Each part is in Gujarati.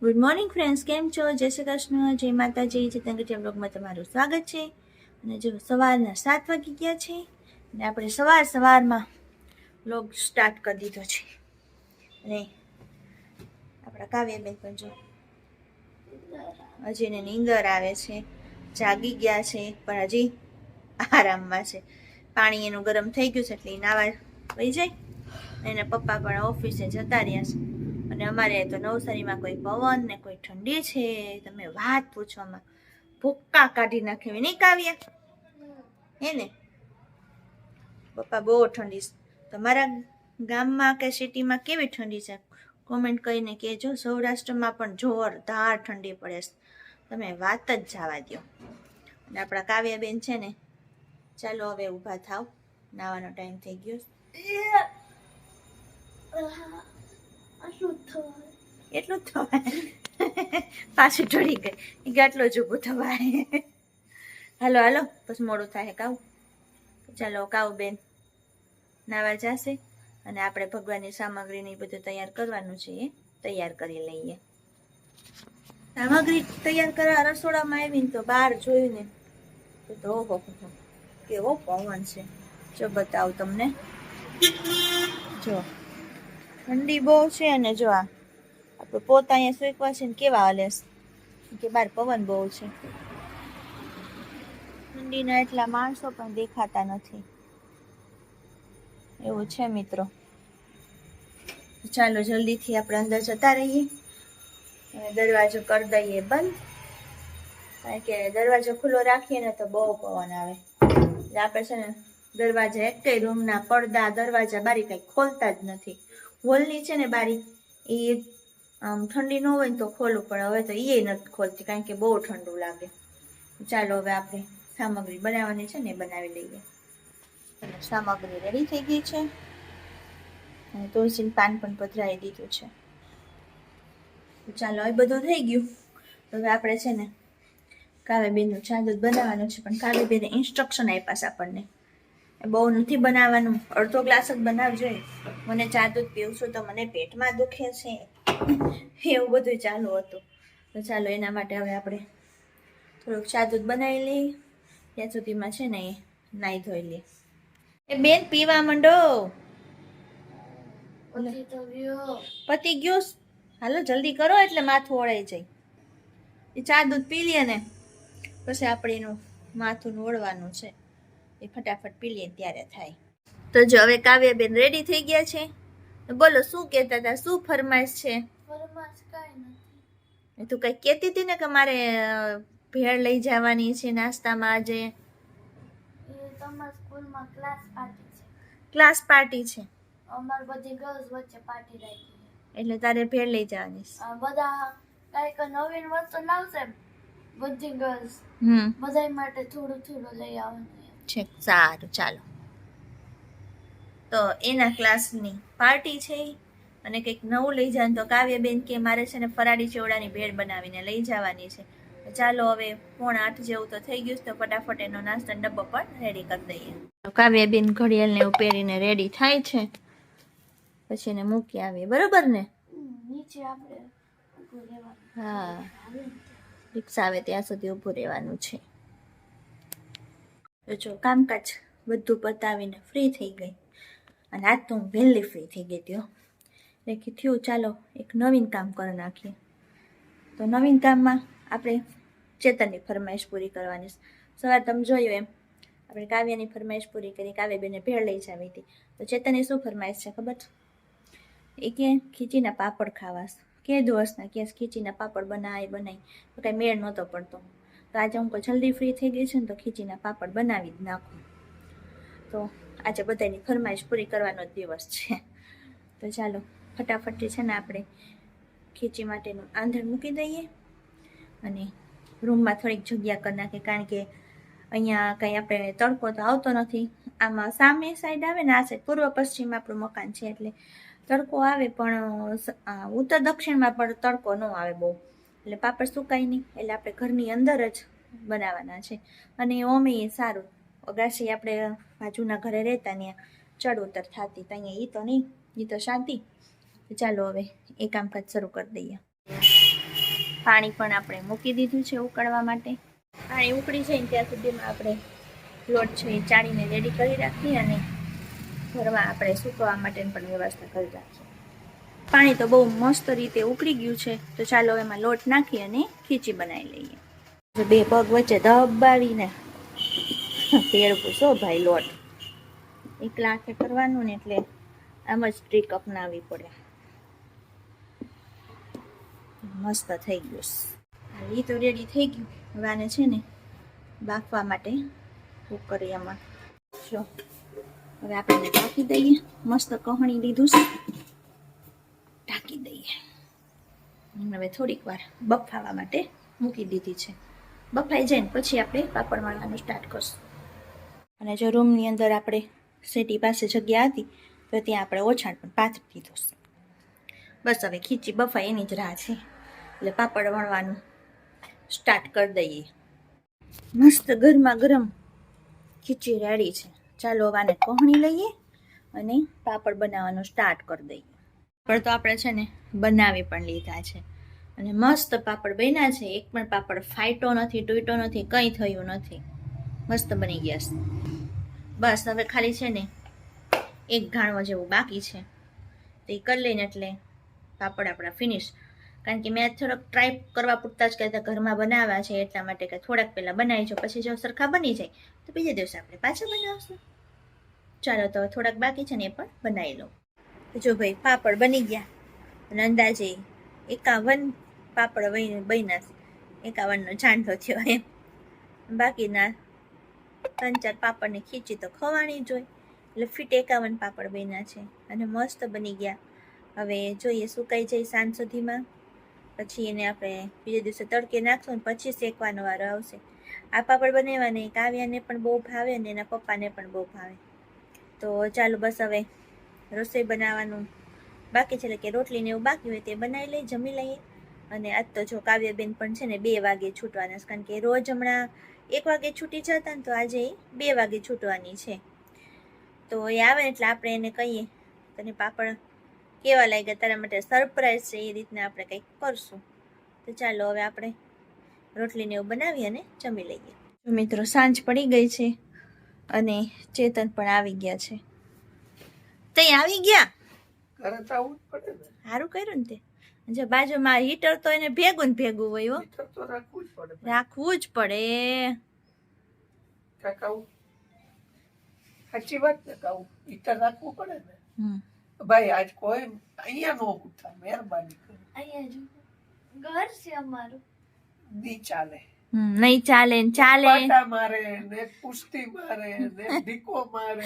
ગુડ મોર્નિંગ ફ્રેન્ડ્સ, કેમ છો? જય શ્રી કૃષ્ણ, જય માતાજી. ચેતન બ્લોગમાં તમારું સ્વાગત છે. અને જો સવારના 7 વાગી ગયા છે અને આપણે સવારમાં બ્લોગ સ્ટાર્ટ કરી દીધો છે. અને આપણા કાવ્યાબેન પણ જો હજી એને નીંદર આવે છે, જાગી ગયા છે પણ હજી આરામમાં છે. પાણી એનું ગરમ થઈ ગયું છે એટલે એ નાવા વહી જાય. એના પપ્પા પણ ઓફિસે જતા રહ્યા છે. અને અમારે તો નવસારીમાં કોઈ પવન ને કોઈ ઠંડી છે, તમે વાત પૂછવામાં ભૂક્કા કાઢી નાખે નહીં કાવ્યા? હે ને પપ્પા? બહુ ઠંડી છે. તમારા ગામમાં કે સિટીમાં કેવી ઠંડી છે? કોમેન્ટ કરીને કહેજો. સૌરાષ્ટ્રમાં પણ જોરદાર ઠંડી પડે છે, તમે વાત જ જવા દો. અને આપણા કાવ્યાબેન છે ને, ચાલો હવે ઊભા થાવ, નાવાનો ટાઈમ થઈ ગયો. એટલું જ થવાય, પાછું ઢળી ગઈ આટલો જ ઊભું થવાય. હાલો હાલો, પછી મોડું થાય. કાવ ચાલો, કાવ બેન નાવા જશે અને આપણે ભગવાનની સામગ્રીને બધું તૈયાર કરવાનું છે, એ તૈયાર કરી લઈએ. સામગ્રી તૈયાર કરવા રસોડામાં આવીને તો બહાર જોયું ને તો ઓહો કેવો પવન છે. જો બતાવું તમને, જો ઠંડી બહુ છે. અને જો આપણે પોતા અહીંયા સૂકવા છે ને કેવા હાલે કે બહાર પવન બહુ છે. ઠંડીના એટલા માણસો પણ દેખાતા નથી, એવું છે મિત્રો. ચાલો જલ્દીથી આપણે અંદર જતા રહીએ અને દરવાજો કરી દઈએ બંધ, કારણ કે દરવાજો ખુલ્લો રાખીએ ને તો બહુ પવન આવે. એટલે આપણે છે ને દરવાજા એકેય રૂમના પડદા દરવાજા બારી કંઈ ખોલતા જ નથી. હોલની છે ને બારી એ આમ ઠંડી ન હોય ને તો ખોલવું પડે, હવે તો એ નથી ખોલતી કારણ કે બહુ ઠંડુ લાગે. ચાલો હવે આપણે સામગ્રી બનાવવાની છે ને એ બનાવી લઈએ. સામગ્રી રેડી થઈ ગઈ છે અને તુલસીનું પાન પણ પધરાવી દીધું છે. ચાલો એ બધું થઈ ગયું. હવે આપણે છે ને કાવ્યાબેનનું ચા દૂધ બનાવવાનું છે, પણ કાવ્યાબેને ઇન્સ્ટ્રક્શન આપ્યા છે આપણને, બહુ નથી બનાવવાનું, અડધો ગ્લાસ જ બનાવજો. મને ચા દૂધ પીવું છું તો મને પેટમાં દુખે છે, એવું બધું ચાલુ હતું. તો ચાલો એના માટે હવે આપણે થોડુંક ચા દૂધ બનાવી લઈએ. ત્યાં સુધીમાં છે ને એ નાહી ધોઈ લે. એ બેન પીવા માંડો. પતી ગયું? હાલો જલ્દી કરો એટલે માથું ઓળાઈ જાય. એ ચા દૂધ પી લે ને પછી આપણે એનું માથું ઓળવાનું છે, એ ફટાફટ પી લે ત્યારે થાય. તો જો હવે કાવ્યાબેન રેડી થઈ ગયા છે. બોલો શું કહેતા હતા, શું ફરમાઈશ છે? તું કઈ કહેતી હતી ને કે મારે ભેળ લઈ જવાની છે નાસ્તામાં આજે. તમારા સ્કૂલમાં ક્લાસ પાર્ટી છે, અમાર બધી ગર્લ્સ વચ્ચે પાર્ટી રાખી એટલે તારે ભેળ લઈ જવાની છે. બધા કઈક નવીન વસ્તુ લાવશે બધી ગર્લ્સ, બધા માટે થોડું થોડું લઈ આવવાનું છે. સારું ચાલો. તો એના ક્લાસની પાર્ટી છે અને કંઈક નવું લઈ જાય તો કાવ્યાબેન કે મારે છે ને ફરાળી ચેવડાની ભેળ બનાવીને લઈ જવાની છે. ચાલો હવે 7:45 જેવું તો થઈ ગયું, તો ફટાફટ એનો નાસ્તાનો ડબ્બો પણ રેડી કરી દઈએ. કાવ્યાબેન ઘડિયાળને એવું પહેરીને રેડી થાય છે, પછી એને મૂકી આવીએ, બરોબર ને? નીચે આપણે ઊભું રહેવાનું. હા, રિક્ષા આવે ત્યાં સુધી ઊભું રહેવાનું છે. તો જો કામકાજ બધું પતાવીને ફ્રી થઈ ગઈ, અને આજ તો હું વહેલી ફ્રી થઈ ગઈ હતી. એટલે થયું ચાલો એક નવીન કામ કરી નાખીએ. તો નવીન કામમાં આપણે ચેતનની ફરમાઈશ પૂરી કરવાની. સવારે તમે જોયું એમ આપણે કાવ્યાની ફરમાઈશ પૂરી કરી, કાવ્યાબેને ભેળ લઈ જાવી હતી. તો ચેતનની શું ફરમાઈશ છે ખબર છે? એ કે ખીચીના પાપડ ખાવા. કે દોસ્તના કે ખીચીના પાપડ બનાવી તો કાંઈ મેળ નહોતો પડતો. તો આજે હું જલ્દી ફ્રી થઈ ગઈ છે ને તો ખીચીના પાપડ બનાવી જ નાખું. તો આજે બધાની ફરમાઈશ પૂરી કરવાનો દિવસ છે. તો ચાલો ફટાફટ છે ને આપણે ખીચી માટેનું આંધણ મૂકી દઈએ અને રૂમમાં થોડીક જગ્યા કરી નાખીએ, કારણ કે અહીંયા કંઈ આપણે તડકો તો આવતો નથી. આમાં સામે સાઈડ આવે ને, આ સાઈડ પૂર્વ પશ્ચિમ આપણું મકાન છે, એટલે તડકો આવે પણ ઉત્તર દક્ષિણમાં પણ તડકો ન આવે બહુ, એટલે પાપડ સુકાય નહીં. એટલે આપણે ઘરની અંદર જ બનાવવાના છે. અને ઓમે સારું, અગાશી આપણે બાજુના ઘરે રહેતા ત્યાં ચડ ઉતર થતી, તો અહીંયા એ તો નહીં, એ તો શાંતિ. ચાલો હવે એ કામકાજ શરૂ કરી દઈએ. પાણી પણ આપણે મૂકી દીધું છે ઉકળવા માટે. પાણી ઉકળી જાય ને ત્યાં સુધીમાં આપણે લોટ છે એ ચાળીને રેડી કરી રાખીએ અને ઘરમાં આપણે સૂકવવા માટેની પણ વ્યવસ્થા કરી રાખીએ. પાણી તો બહુ મસ્ત રીતે ઉકળી ગયું છે, તો ચાલો એમાં લોટ નાખી અને ખીચી બનાવી લઈએ. બે પગ વચ્ચે દબાવીને ભેળવું છો ભાઈ લોટ. એકલા હાથે કરવાનું ને એટલે આમ જ ટ્રીક અપનાવવી પડે. મસ્ત થઈ ગયું. એ તો રેડી થઈ ગયું. હવે આને છે ને બાફવા માટે કુકરિયામાં જો હવે આપણે ઢાંકી દઈએ. મસ્ત કહણી લીધું છે, ઢાંકી દઈએ. હવે થોડીક વાર બફાવા માટે મૂકી દીધી છે. બફાઈ જાય ને પછી આપણે પાપડ વણવાનું સ્ટાર્ટ કરશું. અને જો રૂમની અંદર આપણે સેટી પાસે જગ્યા હતી તો ત્યાં આપણે ઓછાણ પણ પાથરી દીધું છે. બસ હવે ખીચી બફાય એની જ રાહ છે, એટલે પાપડ વણવાનું સ્ટાર્ટ કરી દઈએ. મસ્ત ગરમા ગરમ ખીચી રેડી છે. ચાલો આને કહણી લઈએ અને પાપડ બનાવવાનું સ્ટાર્ટ કરી દઈએ. પાપડ તો આપણે છે ને બનાવી પણ લીધા છે અને મસ્ત પાપડ બન્યા છે. એક પણ પાપડ ફાટ્યો નથી, તૂટ્યો નથી, કંઈ થયું નથી. મસ્ત બની ગયા છે. બસ હવે ખાલી છે ને એક ઘાણવા જેવું બાકી છે, તો એ કરી લઈને એટલે પાપડ આપણા ફિનિશ. કારણ કે મેં થોડોક ટ્રાય કરવા પૂરતા જ કહેતા ઘરમાં બનાવ્યા છે એટલા માટે કે થોડાક પહેલાં બનાવી જો, પછી જો સરખા બની જાય તો બીજા દિવસે આપણે પાછા બનાવશું. ચાલો તો થોડાક બાકી છે ને એ પણ બનાવી લઉં. જો ભાઈ પાપડ બની ગયા અને અંદાજે 51 પાપડ બન્યા. 51નો ચાંદલો થયો એમ. બાકીના 3-4 પાપડની ખીચી તો ખવાણી જ હોય, એટલે ફીટ 51 પાપડ બન્યા છે અને મસ્ત બની ગયા. હવે જોઈએ સુકાઈ જાય સાંજ સુધીમાં, પછી એને આપણે બીજા દિવસે તડકે નાખશું ને પછી શેકવાનો વારો આવશે. આ પાપડ બનાવવાને કાવ્યાને પણ બહુ ભાવે અને એના પપ્પાને પણ બહુ ભાવે. તો ચાલો બસ હવે રસોઈ બનાવવાનું બાકી છે, એટલે કે રોટલીને એવું બાકી હોય તે બનાવી લઈ, જમી લઈએ. અને આજ તો જો કાવ્યાબેન પણ છે ને 2 વાગે છૂટવાના છે, કારણ કે રોજ હમણાં 1 વાગે છૂટી જતા ને તો આજે 2 વાગે છૂટવાની છે. તો એ આવે એટલે આપણે એને કહીએ તને પાપડ કેવા લાગ્યા, તારા માટે સરપ્રાઈઝ છે, એ રીતના આપણે કંઈક કરશું. તો ચાલો હવે આપણે રોટલીને એવું બનાવી અને જમી લઈએ. મિત્રો સાંજ પડી ગઈ છે અને ચેતન પણ આવી ગયા છે. તઈ આવી ગયા, સારું કર્યું ને તે. જો બાજુમાં હીટર તો એને ભેગું ને ભેગું હોય હો, રાખવું જ પડે. સાચી વાત ને, કહું હીટર રાખવું પડે ને ભાઈ. આજ કોઈ અહીંયા નો ઉઠા, મહેરબાની કરી. અહીંયા જો ઘર છે અમારું, નહીં ચાલે. નહીં ચાલે ને ચાલે. પાટા મારે ને કુસ્તી મારે ને ઢીકો મારે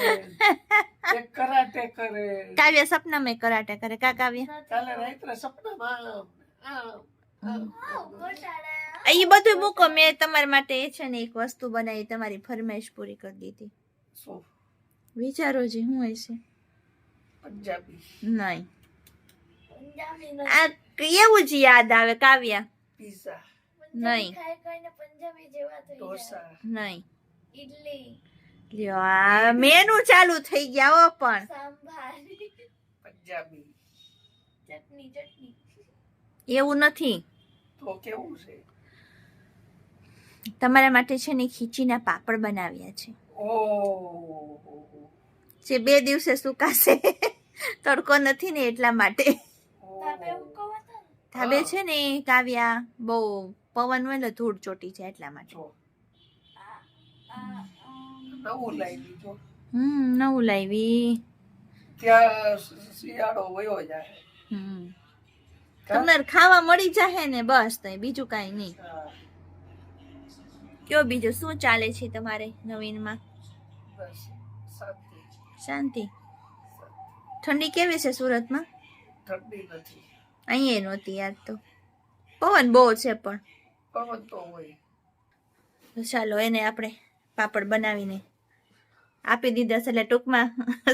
ને કરાટે કરે. કાવ્ય સપનામાં કરાટે કરે. કા કાવ્ય કાલે રાત્રે સપનામાં એ બધું મૂકો. મેં તમારા માટે છે ને એક વસ્તુ બનાવી, તમારી ફરમાઈશ પૂરી કરી દીધી. શું વિચારો જી શું હશે? પંજાબી નહીં, આ એવું જ યાદ આવે. કાવ્યા પિઝા નહીં, પંજાબી જેવા થઈ ઢોસા નહીં. ઇડલી, લ્યો આ મેનુ ચાલુ થઈ ગયા હો. પણ સાંભાર, પંજાબી ચટણી એવું નથી. તો કેવું છે? તમારા માટે છે ને ખીચીના પાપડ બનાવ્યા છે, જે 2 દિવસે સુકાશે. તડકો નથી ને એટલા માટે. ધાબે છે ને કાવ્યા બહુ પવન હોય એટલે ધૂળ ચોટી છે એટલા માટે. નવું લાવી જો. નવું લાવી. ત્યાં શિયાળો વયો જાય. તમને ખાવા મળી જાય ને બસ, તો બીજું કાંઈ નહીં. કયો બીજું શું ચાલે છે તમારે નવીનમાં? બસ શાંતિ. ઠંડી કેવી છે સુરતમાં? ઠંડી નથી, અહીંયા નહોતી યાર. તો પવન બહુ છે પણ પવન તો હોય. તો ચાલો એને આપણે પાપડ બનાવીને આપી દીધા છે, એટલે ટૂંકમાં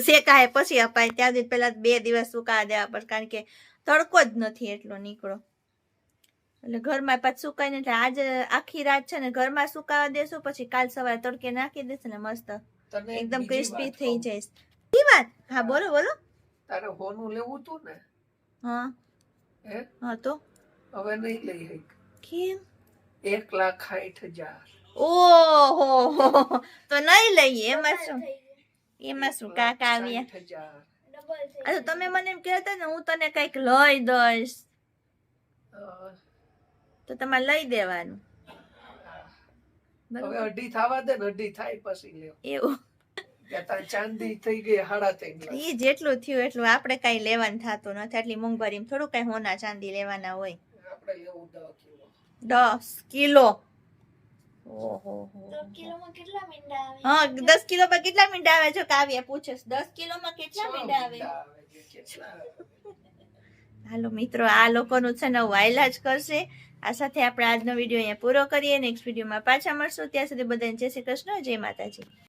શેકાય પછી અપાય. ત્યાં પહેલા 2 દિવસ સુકાવા દેવા પડે, કારણ કે તડકો જ નથી એટલો નીકળો. એટલે ઘરમાં પાછું સુકાય ને, એટલે આજે આખી રાત છે ને ઘરમાં સુકાવા દેશું, પછી કાલ સવારે તડકે નાખી દેશે ને મસ્ત એકદમ ક્રિસ્પી થઈ જાય. એ વાત. હા બોલો બોલો. તારે હોનું લેવું તું ને? હા હે? હા તો હવે નહીં લઈ. કેમ? 1,60,000. ઓહો, તો નહીં લઈએ. એમાં શું, એમાં શું કાકા આવ્યા. 60,000. ડબલ થઈ અરે તમે મને એમ કહેતા ને હું તને કઈક લઈ દઈશ, અ, તો તમારે લઈ દેવાનું. હવે બરોબર? અઢી થવા દે ને, અઢી થાય પછી લ્યો. એવું કે તાર ચાંદી થઈ ગઈ 3.5 લાખ. એ જેટલું થયું એટલું. આપણે કઈ લેવાનું થતું નથી. એટલી મોંઘવારીમાં થોડું કઈ હોના ચાંદી લેવાના હોય. આપણે લેવું 10 કિલો. 10 કિલો. ઓહો. 10 કિલોમાં કેટલા મીંડા આવે? હા, 10 કિલો પર કેટલા મીંડા આવે? જો કાવ્યા પૂછે 10 કિલોમાં કેટલા મીંડા આવે. કેટલા આવે? હાલો મિત્રો, આ લોકોનું છે ને વાયલા જ કરશે. આ સાથે આપણે આજનો વિડીયો અહીંયા પૂરો કરીએ. નેક્સ્ટ વિડીયોમાં પાછા મળશું. ત્યાં સુધી બધાને જય શ્રી કૃષ્ણ, જય માતાજી.